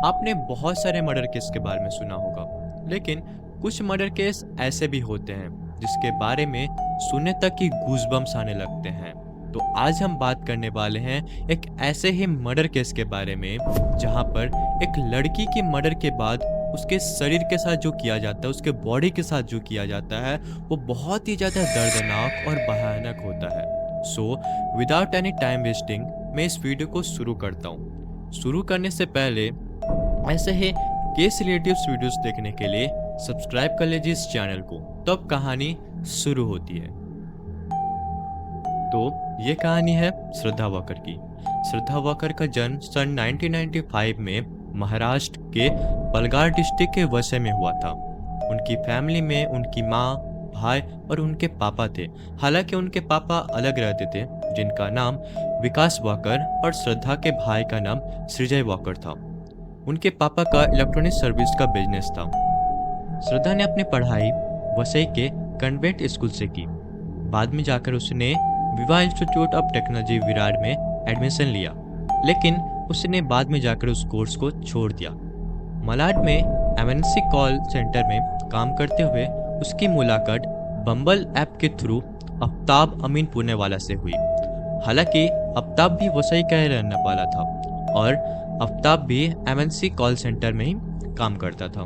आपने बहुत सारे मर्डर केस के बारे में सुना होगा, लेकिन कुछ मर्डर केस ऐसे भी होते हैं जिसके बारे में सुनने तक ही गूज़बम्स आने लगते हैं। तो आज हम बात करने वाले हैं एक ऐसे ही मर्डर केस के बारे में जहां पर एक लड़की की मर्डर के बाद उसके शरीर के साथ जो किया जाता है, उसके बॉडी के साथ जो किया जाता है, वो बहुत ही ज़्यादा दर्दनाक और भयानक होता है। So without any time wasting मैं इस वीडियो को शुरू करता हूँ। शुरू करने से पहले ऐसे ही केस रिलेटिव्स वीडियोस देखने के लिए सब्सक्राइब कर लीजिए इस चैनल को। तो अब कहानी शुरू होती है। तो ये कहानी है श्रद्धा वॉकर की। श्रद्धा वॉकर का जन्म सन 1995 में महाराष्ट्र के पलगार डिस्ट्रिक्ट के वसई में हुआ था। उनकी फैमिली में उनकी माँ, भाई और उनके पापा थे। हालांकि उनके पापा अलग रहते थे, जिनका नाम विकास वॉकर और श्रद्धा के भाई का नाम सृजय वॉकर था। उनके पापा का इलेक्ट्रॉनिक सर्विस का बिजनेस था। श्रद्धा ने अपनी पढ़ाई वसई के कन्वेंट स्कूल से की। बाद में जाकर उसने विवा इंस्टीट्यूट ऑफ टेक्नोलॉजी विरार में एडमिशन लिया, लेकिन उसने बाद में जाकर उस कोर्स को छोड़ दिया। मलाड में एमएनसी कॉल सेंटर में काम करते हुए उसकी मुलाकात बम्बल ऐप के थ्रू आफ्ताब अमीन पुणेवाला से हुई। हालांकि आफ्ताब भी वसई का ही रहने वाला था और आफ्ताब भी एमएनसी कॉल सेंटर में ही काम करता था।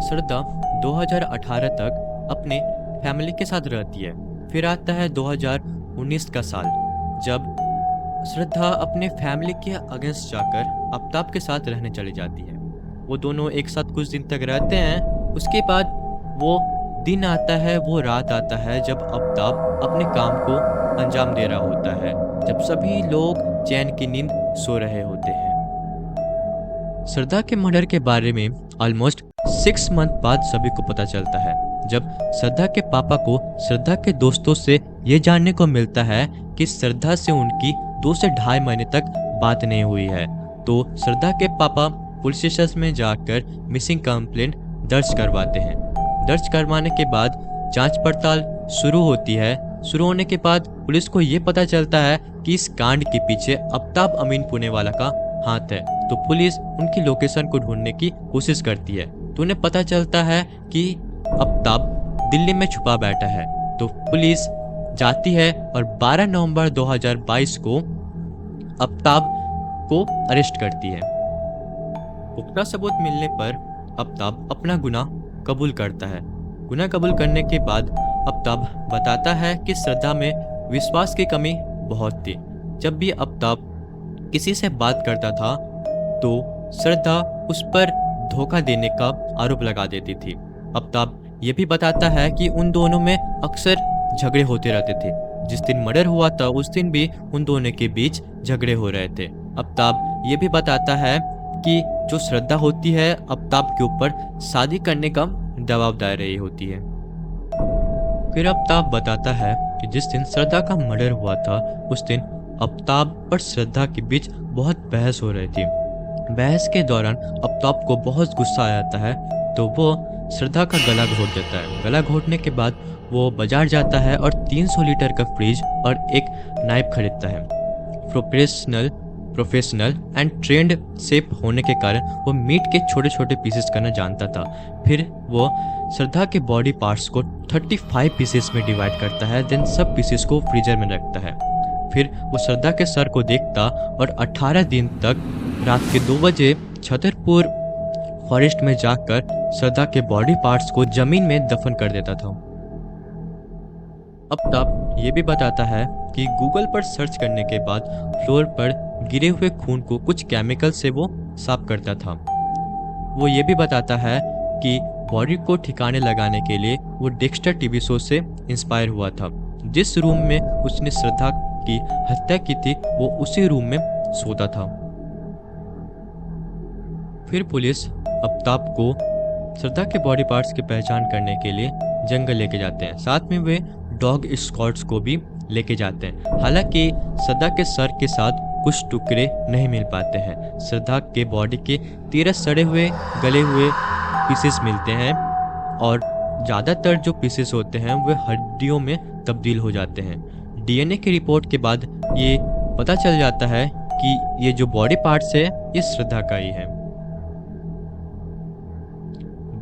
श्रद्धा 2018 तक अपने फैमिली के साथ रहती है। फिर आता है 2019 का साल, जब श्रद्धा अपने फैमिली के अगेंस्ट जाकर आफ्ताब के साथ रहने चली जाती है। वो दोनों एक साथ कुछ दिन तक रहते हैं। उसके बाद वो दिन आता है, वो रात आता है जब आफ्ताब अपने काम को अंजाम दे रहा होता है, जब सभी लोग चैन की नींद सो रहे होते हैं। श्रद्धा के मर्डर के बारे में ऑलमोस्ट 6 मंथ बाद सभी को पता चलता है, जब श्रद्धा के पापा को श्रद्धा के दोस्तों से ये जानने को मिलता है कि श्रद्धा से उनकी 2 से ढाई महीने तक बात नहीं हुई है। तो श्रद्धा के पापा पुलिस स्टेशन में जाकर मिसिंग कंप्लेंट दर्ज करवाते हैं। दर्ज करवाने के बाद जांच पड़ताल शुरू होती है। शुरू होने के बाद पुलिस को ये पता चलता है कि इस कांड के पीछे आफ्ताब अमीन पुणेवाला का हाथ है। तो पुलिस उनकी लोकेशन को ढूंढने की कोशिश करती है। तो उन्हें पता चलता है कि आफ्ताब दिल्ली में छुपा बैठा है। तो पुलिस जाती है और 12 नवंबर 2022 को आफ्ताब को अरेस्ट करती है। पुख्ता सबूत मिलने पर आफ्ताब अपना गुनाह कबूल करता है। गुनाह कबूल करने के बाद आफ्ताब बताता है कि श्रद्धा में विश्वास की कमी बहुत थी। जब भी आफ्ताब किसी से बात करता था तो श्रद्धा उस पर धोखा देने का आरोप लगा देती थी। आफ्ताब ये भी बताता है कि उन दोनों में अक्सर झगड़े होते रहते थे। जिस दिन मर्डर हुआ था उस दिन भी उन दोनों के बीच झगड़े हो रहे थे। आफ्ताब ये भी बताता है कि जो श्रद्धा होती है आफ्ताब के ऊपर शादी करने का दबाव डाल रही होती है। फिर आफ्ताब बताता है कि जिस दिन श्रद्धा का मर्डर हुआ था उस दिन आफ्ताब और श्रद्धा के बीच बहुत बहस हो रही थी। बहस के दौरान आफ्ताब को बहुत गुस्सा आ जाता है, तो वो श्रद्धा का गला घोट देता है। गला घोटने के बाद वो बाजार जाता है और 300 लीटर का फ्रिज और एक नाइफ खरीदता है। प्रोफेशनल एंड ट्रेंड शेफ होने के कारण वो मीट के छोटे छोटे पीसेस करना जानता था। फिर वो श्रद्धा के बॉडी पार्ट्स को 35 पीसेस में डिवाइड करता है, देन सब पीसेस को फ्रीजर में रखता है। फिर वो श्रद्धा के सर को देखता और 18 दिन तक रात के 2 बजे छतरपुर फॉरेस्ट में जाकर श्रद्धा के बॉडी पार्ट्स को जमीन में दफन कर देता था। आफ्ताब ये भी बताता है कि गूगल पर सर्च करने के बाद फ्लोर पर गिरे हुए खून को कुछ केमिकल से वो साफ करता था। वो ये भी बताता है कि बॉडी को ठिकाने लगाने के लिए वो डेक्स्टर टीवी शो से इंस्पायर हुआ था। जिस रूम में उसने श्रद्धा की हत्या की थी वो उसी रूम में सोता था। फिर पुलिस आफ्ताब को श्रद्धा के बॉडी पार्ट्स की पहचान करने के लिए जंगल लेके जाते हैं। साथ में वे डॉग स्क्वाड्स को भी लेके जाते हैं। हालांकि श्रद्धा के सर के साथ कुछ टुकड़े नहीं मिल पाते हैं। श्रद्धा के बॉडी के 13 सड़े हुए गले हुए पीसेस मिलते हैं और ज़्यादातर जो पीसेस होते हैं वे हड्डियों में तब्दील हो जाते हैं। डीएनए की रिपोर्ट के बाद ये पता चल जाता है कि ये जो बॉडी पार्ट्स है ये श्रद्धा का ही है।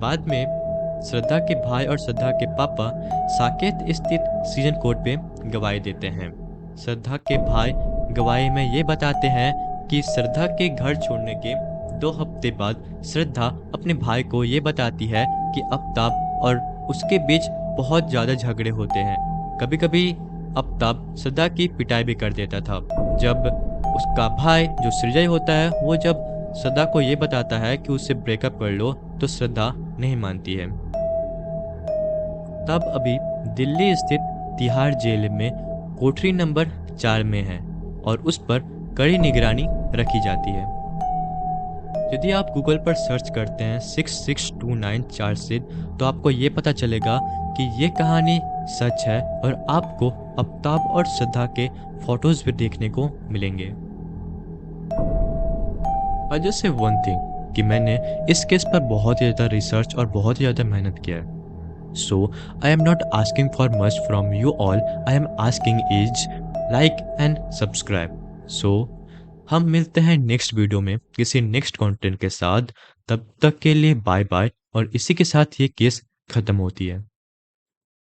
बाद में श्रद्धा के भाई और श्रद्धा के पापा साकेत स्थित सीजन कोर्ट पे गवाही देते हैं। श्रद्धा के भाई गवाही में ये बताते हैं कि श्रद्धा के घर छोड़ने के 2 हफ्ते बाद श्रद्धा अपने भाई को ये बताती है कि आफ्ताब और उसके बीच बहुत ज़्यादा झगड़े होते हैं। कभी कभी आफ्ताब श्रद्धा की पिटाई भी कर देता था। जब उसका भाई जो सृजय होता है वो जब श्रद्धा को ये बताता है कि उससे ब्रेकअप कर लो तो श्रद्धा नहीं मानती है। तब अभी दिल्ली स्थित तिहाड़ जेल में कोठरी नंबर 4 में है और उस पर कड़ी निगरानी रखी जाती है। यदि आप गूगल पर सर्च करते हैं 6629 चार्जशीट तो आपको ये पता चलेगा कि ये कहानी सच है और आपको आफ्ताब और श्रद्धा के फोटोज भी देखने को मिलेंगे। I just say one thing कि मैंने इस केस पर बहुत ही ज़्यादा रिसर्च और बहुत ही ज़्यादा मेहनत किया है। So I am not asking for much from you all. I am asking is like and subscribe. So हम मिलते हैं नेक्स्ट वीडियो में किसी नेक्स्ट कंटेंट के साथ। तब तक के लिए बाय बाय। और इसी के साथ ये केस खत्म होती है।